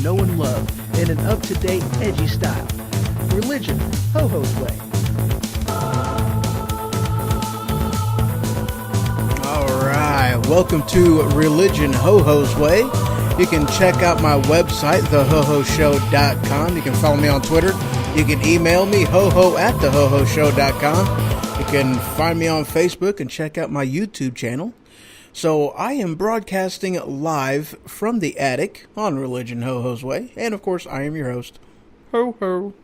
know and love in an up-to-date, edgy style. Religion, Ho-Ho's way. Alright, welcome to Religion, Ho-Ho's way. You can check out my website, thehohoshow.com. You can follow me on Twitter. You can email me, hoho@thehohoshow.com. You can find me on Facebook and check out my YouTube channel. So I am broadcasting live from the attic on Religion, Ho-Ho's way. And of course, I am your host, Ho-Ho.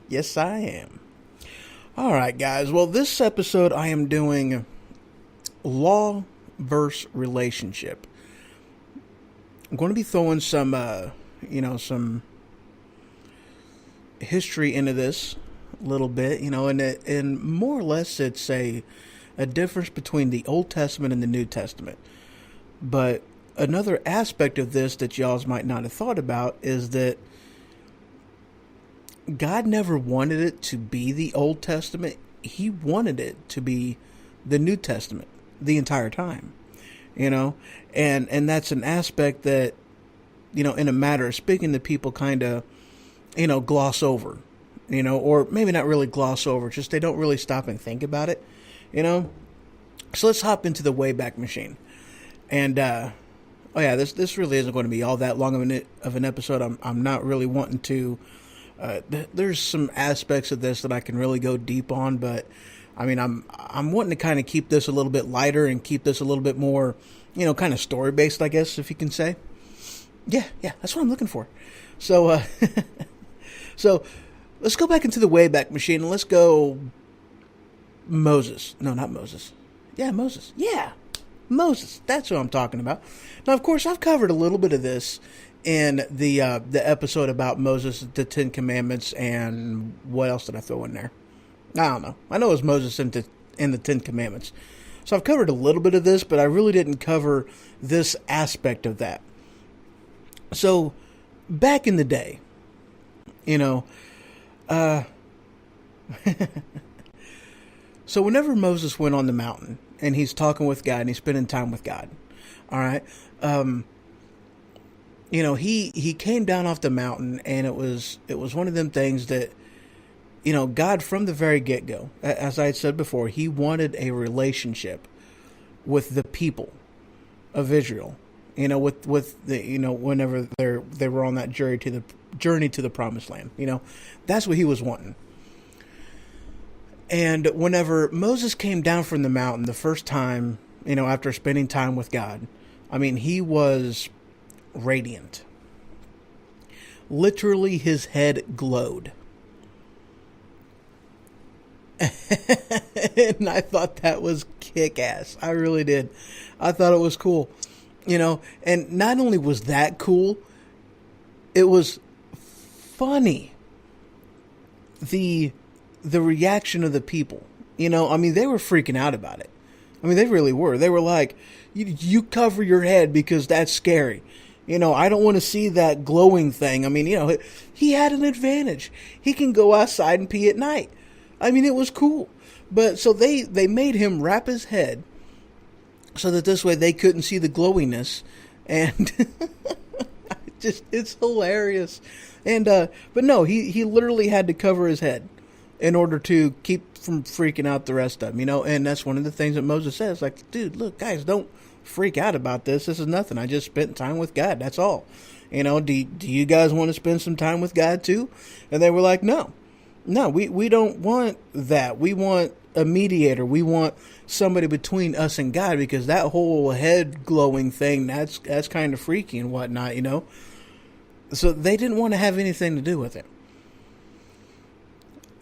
Yes, I am. Alright, guys. Well, this episode I am doing law versus relationship. I'm going to be throwing some history into this a little bit, and more or less it's a difference between the Old Testament and the New Testament. But another aspect of this that y'all might not have thought about is that God never wanted it to be the Old Testament. He wanted it to be the New Testament the entire time. And that's an aspect that, in a matter of speaking, that people kind of, gloss over, or maybe not really gloss over, just they don't really stop and think about it, So let's hop into the Wayback Machine. And, this really isn't going to be all that long of an episode. I'm not really wanting to, there's some aspects of this that I can really go deep on, but I mean, I'm wanting to kind of keep this a little bit lighter and keep this a little bit more, kind of story-based, I guess, if you can say. Yeah, that's what I'm looking for. So, so let's go back into the Wayback Machine and let's go Moses. No, not Moses. Yeah, Moses. Yeah, Moses. That's what I'm talking about. Now, of course, I've covered a little bit of this in the episode about Moses, the Ten Commandments, and what else did I throw in there? I don't know. I know it was Moses in the Ten Commandments. So I've covered a little bit of this, but I really didn't cover this aspect of that. So back in the day, so whenever Moses went on the mountain and he's talking with God and he's spending time with God, all right, he came down off the mountain, and it was one of them things that, God from the very get-go, as I had said before, he wanted a relationship with the people of Israel, with the, whenever they were on that journey to the promised land, that's what he was wanting. And whenever Moses came down from the mountain the first time, after spending time with God, I mean, he was radiant. Literally, his head glowed. And I thought that was kick-ass. I really did. I thought it was cool. And not only was that cool, it was funny. The reaction of the people. I mean, they were freaking out about it. I mean, they really were. They were like, you cover your head because that's scary. I don't want to see that glowing thing. I mean, he had an advantage. He can go outside and pee at night. I mean, it was cool. But so they made him wrap his head so that this way they couldn't see the glowiness. And it's hilarious. And, but no, he literally had to cover his head in order to keep from freaking out the rest of them, and that's one of the things that Moses says, like, dude, look, guys, don't freak out about this. This is nothing. I just spent time with God. That's all. Do you guys want to spend some time with God too? And they were like, no, we don't want that. We want a mediator. We want somebody between us and God, because that whole head glowing thing, that's kind of freaky and whatnot, So they didn't want to have anything to do with it.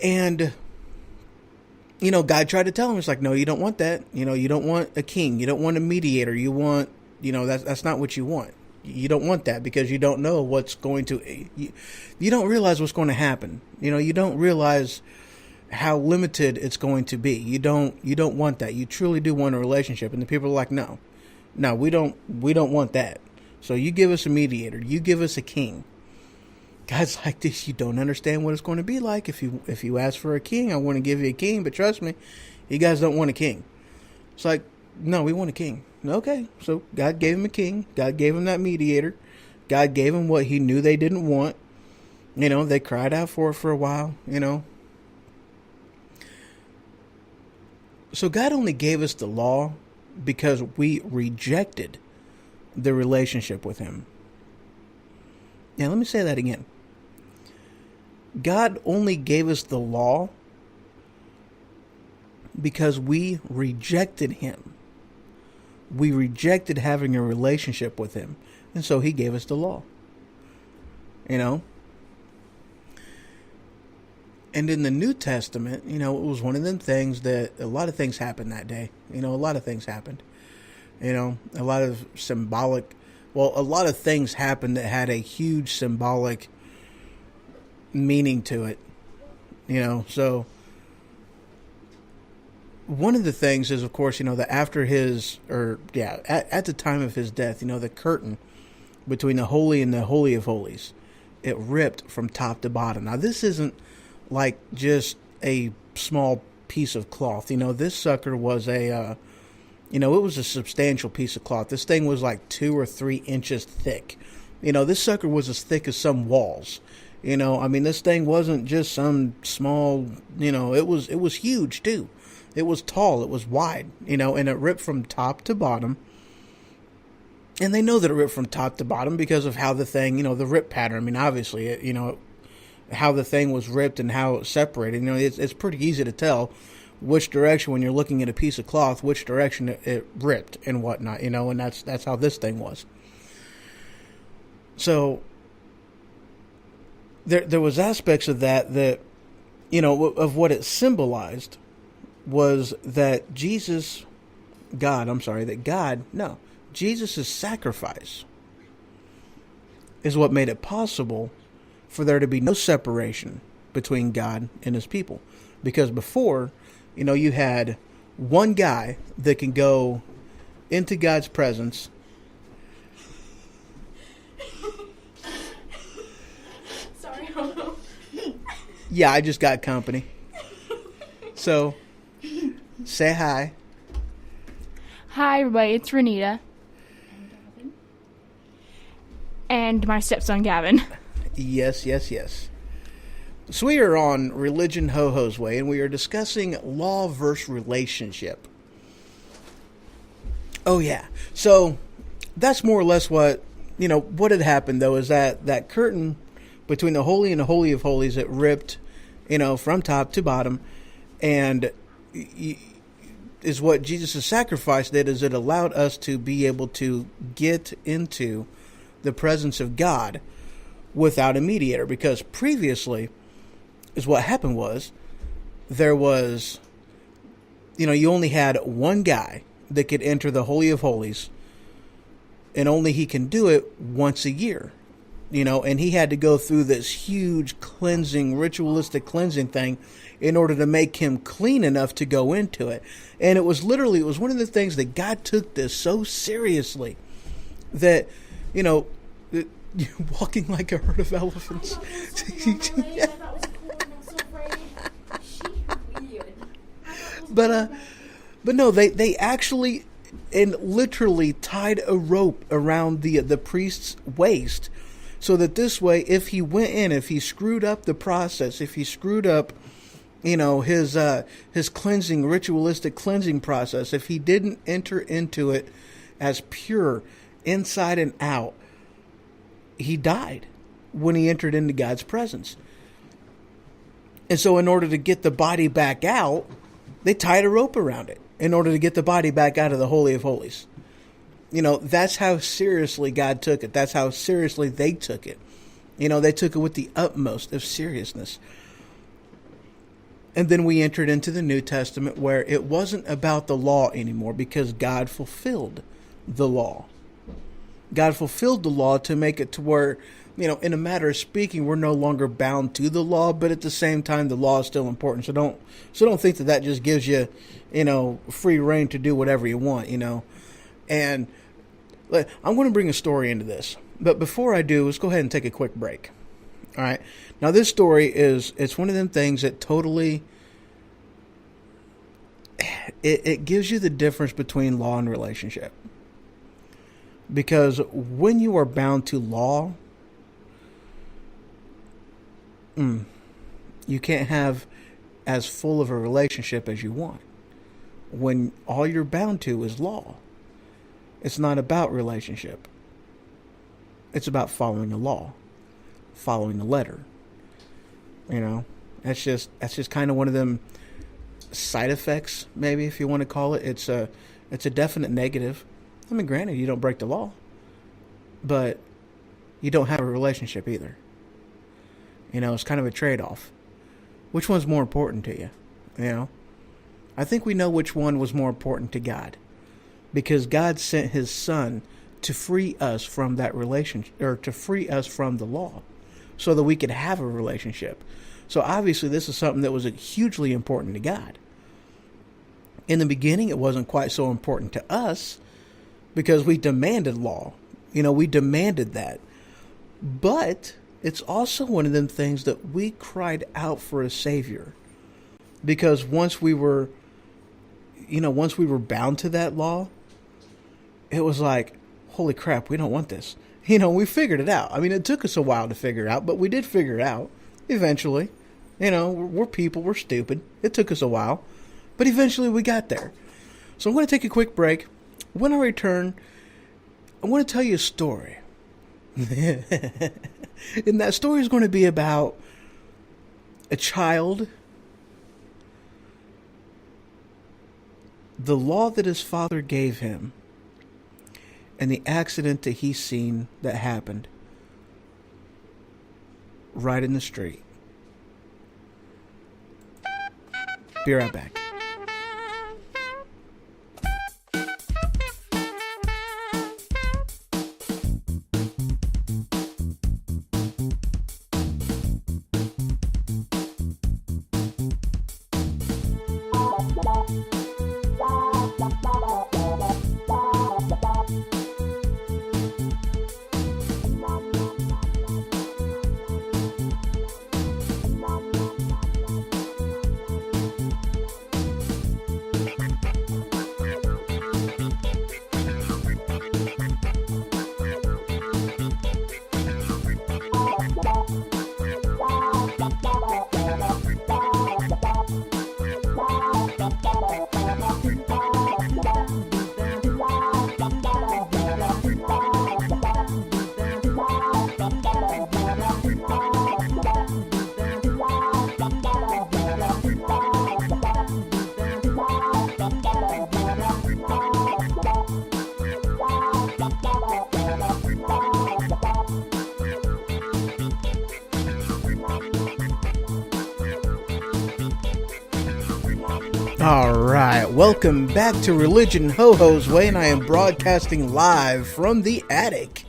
And, God tried to tell him, it's like, no, you don't want that. You don't want a king. You don't want a mediator. You want, that's not what you want. You don't want that because you don't know what's going to, you don't realize what's going to happen. You don't realize how limited it's going to be. You don't want that. You truly do want a relationship. And the people are like, no, we don't want that. So you give us a mediator. You give us a king. Guys like this, you don't understand what it's going to be like. If you ask for a king, I want to give you a king, but trust me, you guys don't want a king. It's like, no, we want a king. Okay, so God gave him a king. God gave him that mediator. God gave them what he knew they didn't want. They cried out for it for a while, So God only gave us the law because we rejected the relationship with him. Now, let me say that again. God only gave us the law because we rejected him. We rejected having a relationship with him. And so he gave us the law. And in the New Testament, it was one of them things that a lot of things happened that day. A lot of things happened. A lot of a lot of things happened that had a huge symbolic meaning to it. So one of the things is, of course, that after at the time of his death, the curtain between the Holy and the Holy of Holies, it ripped from top to bottom. Now, this isn't like just a small piece of cloth. This sucker was it was a substantial piece of cloth. This thing was like 2 or 3 inches thick. This sucker was as thick as some walls. This thing wasn't just some small, it was huge too. It was tall, it was wide, and it ripped from top to bottom. And they know that it ripped from top to bottom because of how the thing, the rip pattern. Obviously, how the thing was ripped and how it separated. It's pretty easy to tell which direction, when you're looking at a piece of cloth, which direction it ripped and whatnot, and that's how this thing was. So there was aspects of that, of what it symbolized was that Jesus' sacrifice is what made it possible for there to be no separation between God and his people. Because before, you had one guy that can go into God's presence. Sorry, Homo. Yeah, I just got company. So, say hi. Hi, everybody. It's Renita. And my stepson, Gavin. Yes. So we are on Religion Ho-Ho's Way, and we are discussing law versus relationship. Oh, yeah. So that's more or less what had happened, though, is that curtain between the Holy and the Holy of Holies, it ripped, from top to bottom, and is what Jesus' sacrifice did, is it allowed us to be able to get into the presence of God without a mediator. Because previously, is what happened was, there was, you only had one guy that could enter the Holy of Holies, and only he can do it once a year. And he had to go through this huge ritualistic cleansing thing in order to make him clean enough to go into it. And it was one of the things that God took this so seriously that, you're walking like a herd of elephants. But no, they actually and literally tied a rope around the priest's waist, so that this way, if he went in, if he screwed up the process, if he screwed up, his cleansing, ritualistic cleansing process, if he didn't enter into it as pure inside and out, he died when he entered into God's presence. And so in order to get the body back out, they tied a rope around it in order to get the body back out of the Holy of Holies. That's how seriously God took it. That's how seriously they took it. They took it with the utmost of seriousness. And then we entered into the New Testament, where it wasn't about the law anymore, because God fulfilled the law. God fulfilled the law to make it to where, in a matter of speaking, we're no longer bound to the law, but at the same time, the law is still important. So don't think that just gives you, free reign to do whatever you want, And I'm going to bring a story into this. But before I do, let's go ahead and take a quick break. All right. Now, this story it's one of them things that totally, it gives you the difference between law and relationship. Because when you are bound to law, you can't have as full of a relationship as you want. When all you're bound to is law, it's not about relationship. It's about following the law, following the letter. You know, that's just kind of one of them side effects, maybe, if you want to call it. It's a definite negative. I mean, granted, you don't break the law, but you don't have a relationship either. You know, it's kind of a trade-off. Which one's more important to you? You know, I think we know which one was more important to God, because God sent His Son to free us from that relationship, or to free us from the law, so that we could have a relationship. So obviously, this is something that was hugely important to God. In the beginning, it wasn't quite so important to us, because we demanded law. You know, we demanded that. But it's also one of them things that we cried out for a Savior. Because once we were bound to that law, it was like, holy crap, we don't want this. You know, we figured it out. I mean, it took us a while to figure it out, but we did figure it out eventually. You know, we're people, we're stupid. It took us a while, but eventually we got there. So I'm going to take a quick break. When I return, I want to tell you a story. And that story is going to be about a child, the law that his father gave him, and the accident that he's seen that happened right in the street. Be right back. All right, welcome back to Religion Ho-Ho's Way, and I am broadcasting live from the attic.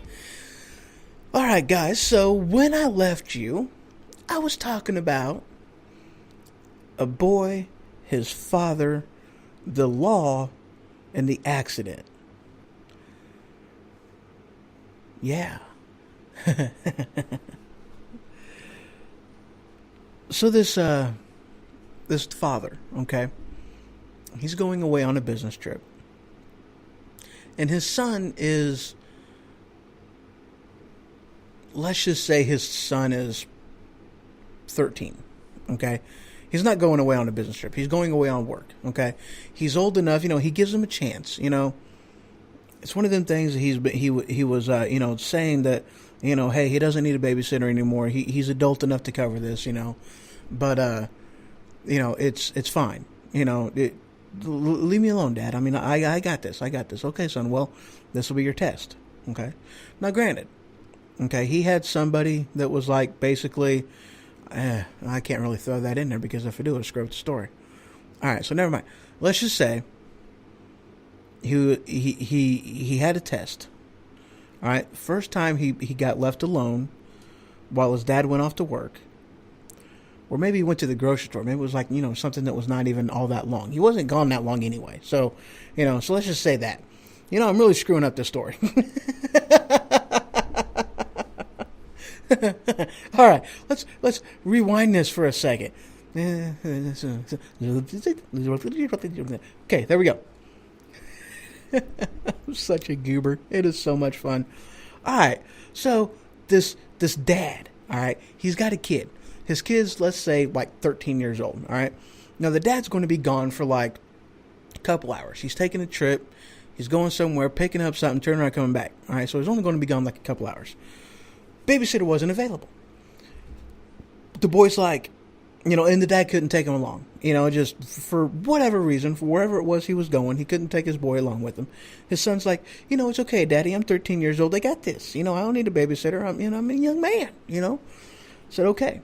All right, guys, so when I left you, I was talking about a boy, his father, the law, and the accident. Yeah. So this father, okay, he's going away on a business trip. And his son is, let's just say his son is 13, okay? He's not going away on a business trip. He's going away on work, okay? He's old enough, you know, he gives him a chance, you know. It's one of them things that he was you know, saying that, you know, hey, he doesn't need a babysitter anymore. He's adult enough to cover this, you know. But, you know, it's fine. You know, leave me alone, Dad. I mean, I got this. Okay, son, well, this will be your test, okay? Now, granted, okay, he had somebody that was like, basically, I can't really throw that in there because if I do, it'll screw up the story. All right, so never mind. Let's just say he had a test. All right, first time he got left alone while his dad went off to work. Or maybe he went to the grocery store. Maybe it was like, you know, something that was not even all that long. He wasn't gone that long anyway. So, you know, so let's just say that. You know, I'm really screwing up this story. All right, let's rewind this for a second. Okay, there we go. I'm such a goober. It is so much fun. All right. So this dad, all right, he's got a kid. His kid's, let's say, like 13 years old, all right? Now, the dad's going to be gone for like a couple hours. He's taking a trip. He's going somewhere, picking up something, turning around, coming back. All right, so he's only going to be gone like a couple hours. Babysitter wasn't available. The boy's like, and the dad couldn't take him along. Just for whatever reason, for wherever it was he was going, he couldn't take his boy along with him. His son's like, it's okay, Daddy, I'm 13 years old. I got this. I don't need a babysitter. I'm a young man, Said, okay.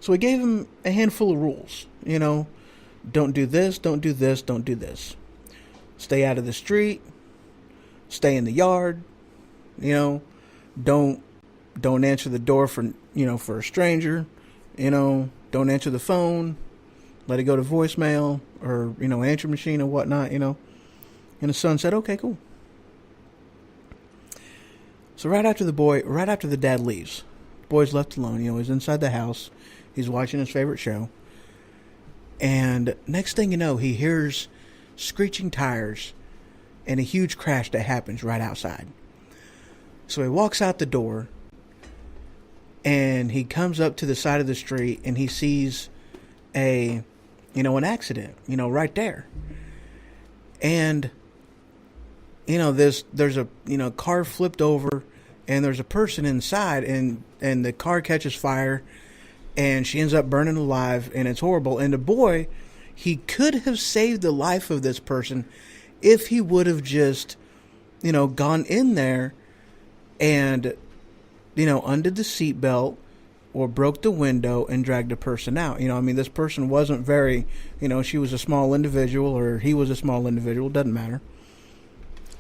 So he gave him a handful of rules, Don't do this, don't do this, don't do this. Stay out of the street. Stay in the yard. Don't answer the door for a stranger. Don't answer the phone. Let it go to voicemail or, answer machine or whatnot, And the son said, okay, cool. So right after the dad leaves, the boy's left alone. He's inside the house. He's watching his favorite show. And next thing you know, he hears screeching tires and a huge crash that happens right outside. So he walks out the door and he comes up to the side of the street and he sees an accident, right there. And, there's a, car flipped over and there's a person inside and the car catches fire and she ends up burning alive and it's horrible. And the boy, he could have saved the life of this person if he would have just, gone in there and, undid the seatbelt or broke the window and dragged the person out. This person wasn't very, she was a small individual or he was a small individual, doesn't matter.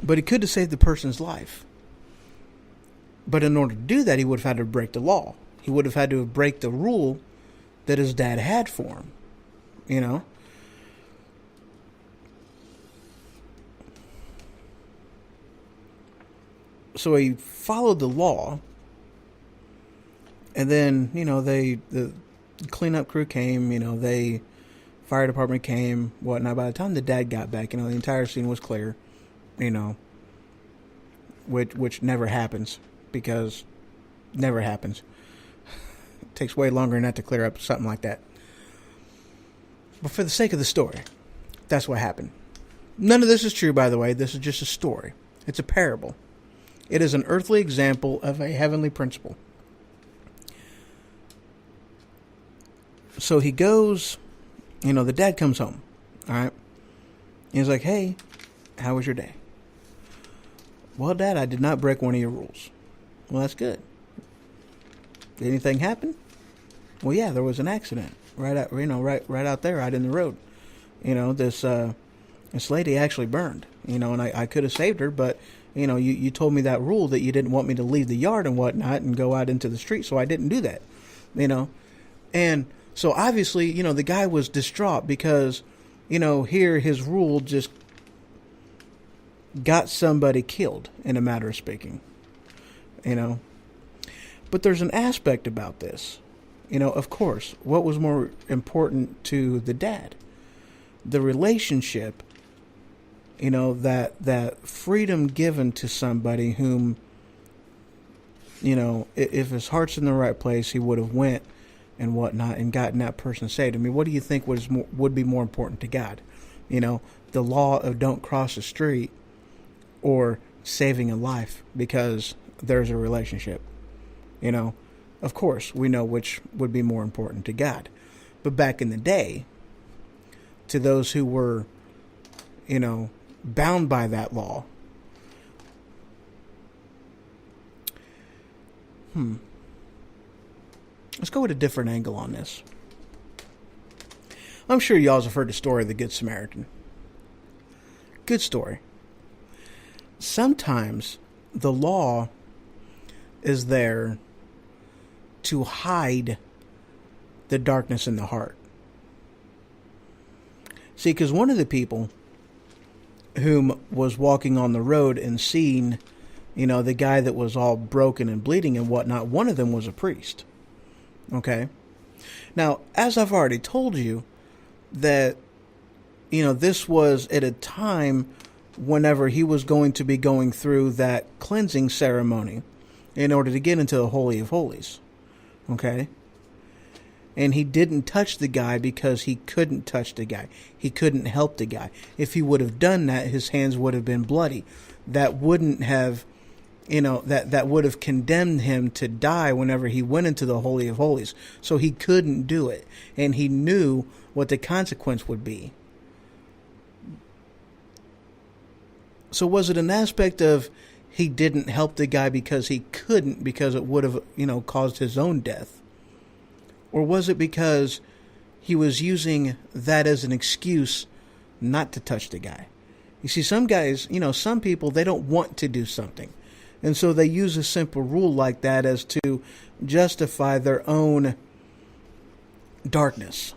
But he could have saved the person's life. But in order to do that, he would have had to break the law. He would have had to break the rule that his dad had for him, So he followed the law. And then, the cleanup crew came, the fire department came, whatnot. By the time the dad got back, the entire scene was clear, which never happens because never happens. It takes way longer than that to clear up something like that. But for the sake of the story, that's what happened. None of this is true, by the way. This is just a story. It's a parable. It is an earthly example of a heavenly principle. So he goes, the dad comes home, all right? He's like, hey, how was your day? Well, Dad, I did not break one of your rules. Well, that's good. Did anything happen? Well, yeah, there was an accident right out, right out there, out in the road. This lady actually burned, and I could have saved her, but, you told me that rule that you didn't want me to leave the yard and whatnot and go out into the street, so I didn't do that, And so obviously, the guy was distraught because, here his rule just got somebody killed, in a matter of speaking, But there's an aspect about this. Of course, what was more important to the dad? The relationship, that freedom given to somebody whom, if his heart's in the right place, he would have went and whatnot and gotten that person saved. What do you think would be more important to God? The law of don't cross the street or saving a life because there's a relationship. Of course, we know which would be more important to God. But back in the day, to those who were, bound by that law, let's go with a different angle on this. I'm sure y'all have heard the story of the Good Samaritan. Good story. Sometimes the law is there to hide the darkness in the heart. See, because one of the people whom was walking on the road and seeing, the guy that was all broken and bleeding and whatnot, one of them was a priest. Okay? Now, as I've already told you, that, this was at a time whenever he was going to be going through that cleansing ceremony in order to get into the Holy of Holies. Okay? And he didn't touch the guy because he couldn't touch the guy. He couldn't help the guy. If he would have done that, his hands would have been bloody. That wouldn't have, that would have condemned him to die whenever he went into the Holy of Holies. So he couldn't do it. And he knew what the consequence would be. So was it an aspect of he didn't help the guy because he couldn't, because it would have, caused his own death? Or was it because he was using that as an excuse not to touch the guy? You see, some guys, some people, they don't want to do something. And so they use a simple rule like that as to justify their own darkness.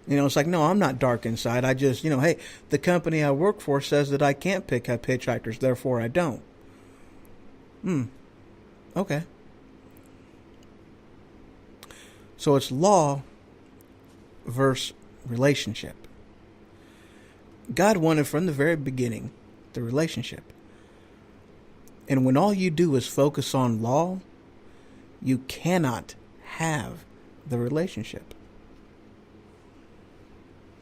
It's like, no, I'm not dark inside. I just, hey, the company I work for says that I can't pick up hitchhikers, therefore I don't. Okay. So it's law versus relationship. God wanted from the very beginning the relationship. And when all you do is focus on law, you cannot have the relationship.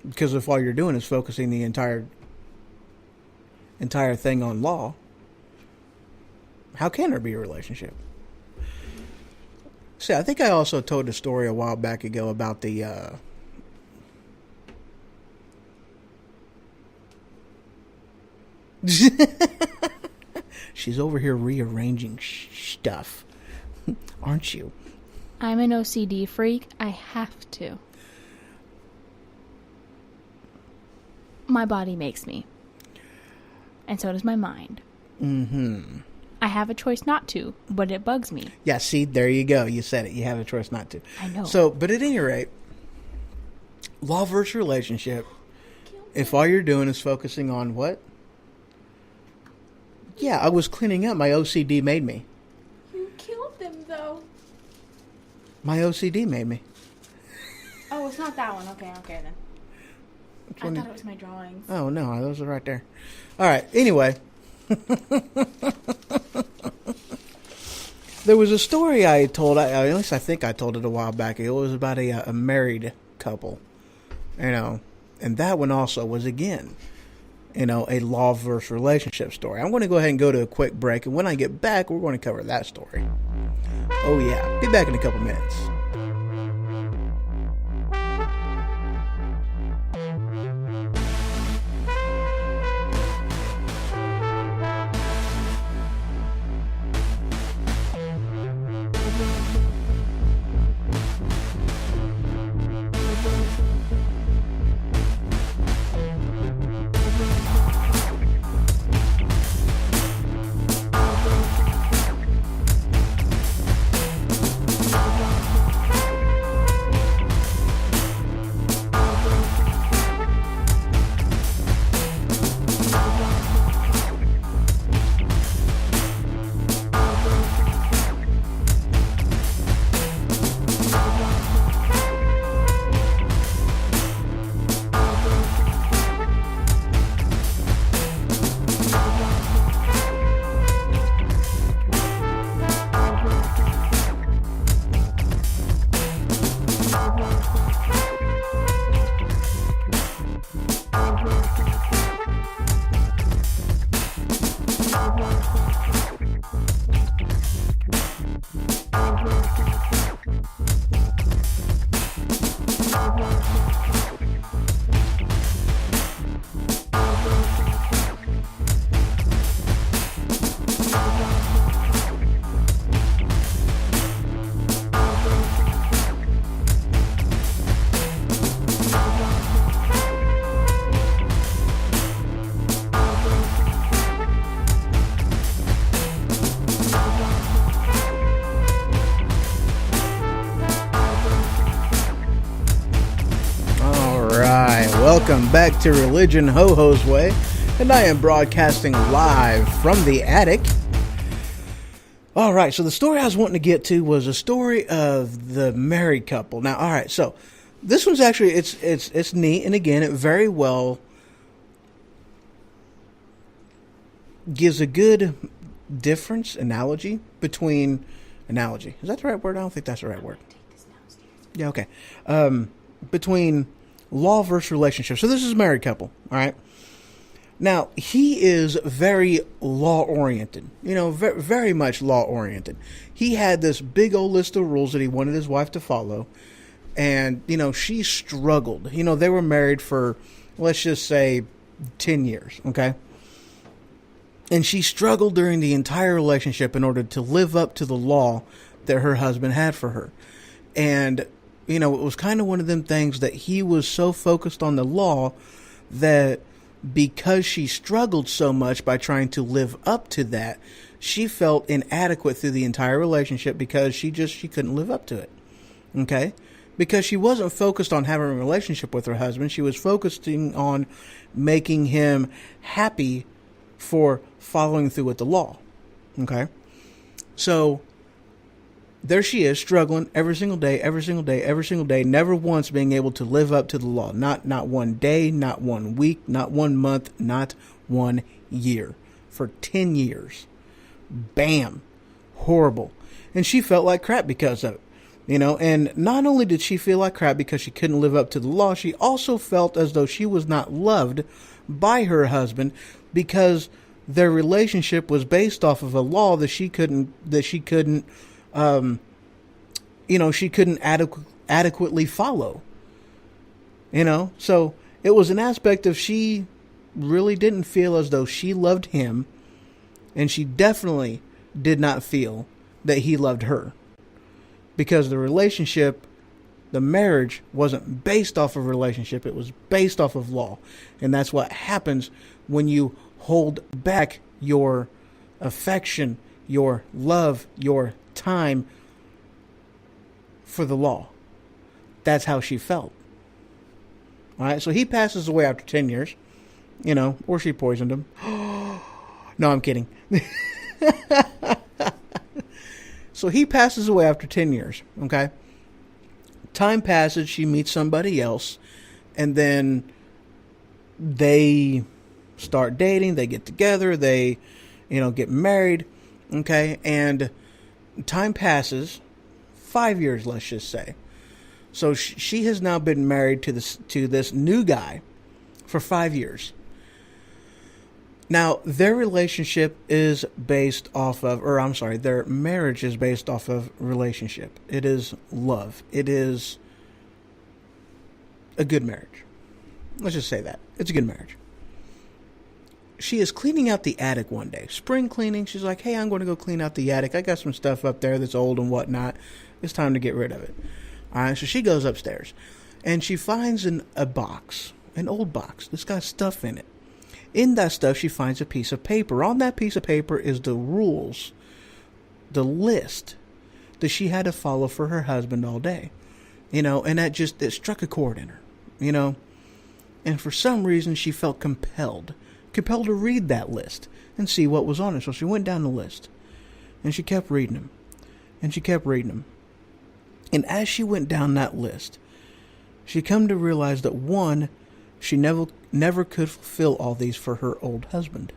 Because if all you're doing is focusing the entire thing on law, how can there be a relationship? See, I think I also told a story a while back ago about the she's over here rearranging stuff, aren't you? I'm an OCD freak. I have to. My body makes me. And so does my mind. Mm-hmm. I have a choice not to, but it bugs me. Yeah, see, there you go. You said it. You have a choice not to. I know. So, but at any rate, law versus relationship, if all you're doing is focusing on what? Yeah, I was cleaning up. My OCD made me. You killed them, though. My OCD made me. Oh, it's not that one. Okay then. I thought it was my drawings. Oh, no, those are right there. All right, anyway. There was a story I told, at least I think I told it a while back. It was about a married couple, and that one also was, again, a law versus relationship story. I'm going to go ahead and go to a quick break, and when I get back, we're going to cover that story. Oh, yeah. Be back in a couple minutes. Welcome back to Religion Ho-Ho's Way, and I am broadcasting live from the attic. Alright, so the story I was wanting to get to was a story of the married couple. Now, alright, so this one's actually, it's neat, and again, it very well gives a good analogy between analogy. Is that the right word? I don't think that's the right word. Yeah, okay. Between law versus relationship. So this is a married couple, all right? Now, he is very law-oriented, very, very much law-oriented. He had this big old list of rules that he wanted his wife to follow, and, she struggled. They were married for, let's just say, 10 years, okay? And she struggled during the entire relationship in order to live up to the law that her husband had for her. And, it was kind of one of them things that he was so focused on the law that because she struggled so much by trying to live up to that, she felt inadequate through the entire relationship because she couldn't live up to it. Okay? Because she wasn't focused on having a relationship with her husband. She was focusing on making him happy for following through with the law. Okay? So there she is, struggling every single day, never once being able to live up to the law. Not one day, not 1 week, not 1 month, not 1 year. For 10 years. Bam. Horrible. And she felt like crap because of it. And not only did she feel like crap because she couldn't live up to the law, she also felt as though she was not loved by her husband because their relationship was based off of a law that she couldn't adequately follow. So it was an aspect of she really didn't feel as though she loved him, and she definitely did not feel that he loved her. Because the marriage wasn't based off of relationship, it was based off of law. And that's what happens when you hold back your affection, your love, your time for the law. That's how she felt. All right, so he passes away after 10 years, or she poisoned him. No, I'm kidding. So he passes away after 10 years, okay? Time passes, she meets somebody else, and then they start dating, they get together, they, get married, okay? And time passes, 5 years, let's just say. So she has now been married to this new guy for 5 years. Now, their relationship is based off of, their marriage is based off of relationship. It is love. It is a good marriage. Let's just say that. It's a good marriage. She is cleaning out the attic one day. Spring cleaning. She's like, hey, I'm going to go clean out the attic. I got some stuff up there that's old and whatnot. It's time to get rid of it. All right, so she goes upstairs. And she finds a box, an old box. That's got stuff in it. In that stuff, she finds a piece of paper. On that piece of paper is the rules, the list that she had to follow for her husband all day. And it struck a chord in her, And for some reason, she felt compelled to read that list and see what was on it. So she went down the list, and she kept reading them, and she kept reading them. And as she went down that list, she come to realize that one, she never could fulfill all these for her old husband.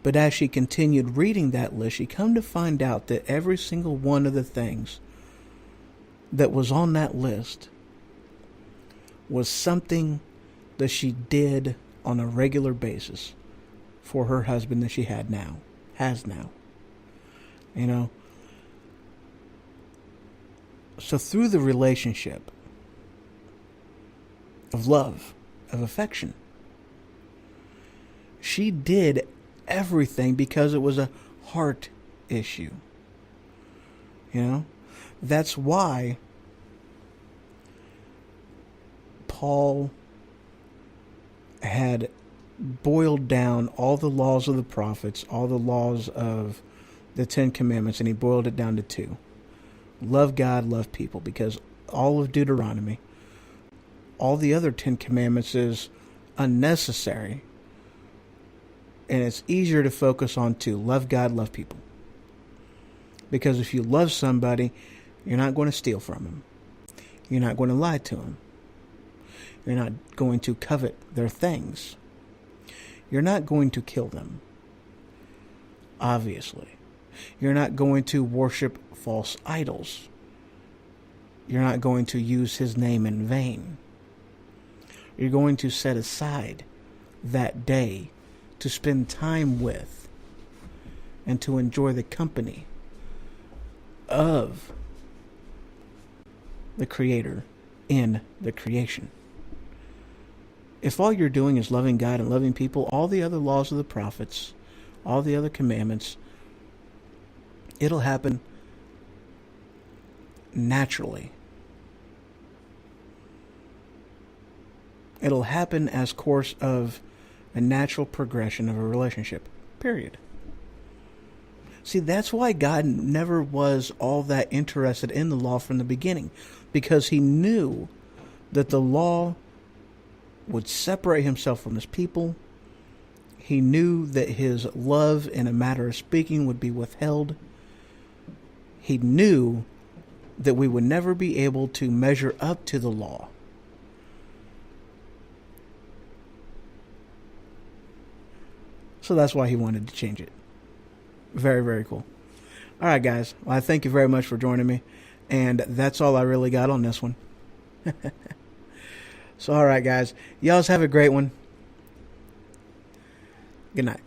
But as she continued reading that list, she come to find out that every single one of the things that was on that list was something that she did on a regular basis for her husband that she has now. So through the relationship of love, of affection, she did everything because it was a heart issue. That's why Paul had boiled down all the laws of the prophets, all the laws of the 10 Commandments, and he boiled it down to 2. Love God, love people, because all of Deuteronomy, all the other 10 Commandments is unnecessary, and it's easier to focus on 2. Love God, love people. Because if you love somebody, you're not going to steal from them. You're not going to lie to them. You're not going to covet their things. You're not going to kill them. obviously. You're not going to worship false idols. You're not going to use his name in vain. You're going to set aside that day to spend time with and to enjoy the company of the Creator in the creation. If all you're doing is loving God and loving people, all the other laws of the prophets, all the other commandments, it'll happen naturally. It'll happen as course of a natural progression of a relationship. Period. See, that's why God never was all that interested in the law from the beginning, because he knew that the law would separate himself from his people. He knew that his love, in a matter of speaking, would be withheld. He knew that we would never be able to measure up to the law. So that's why he wanted to change it. Very, very cool. All right, guys. Well, I thank you very much for joining me. And that's all I really got on this one. So, all right, guys. Y'all have a great one. Good night.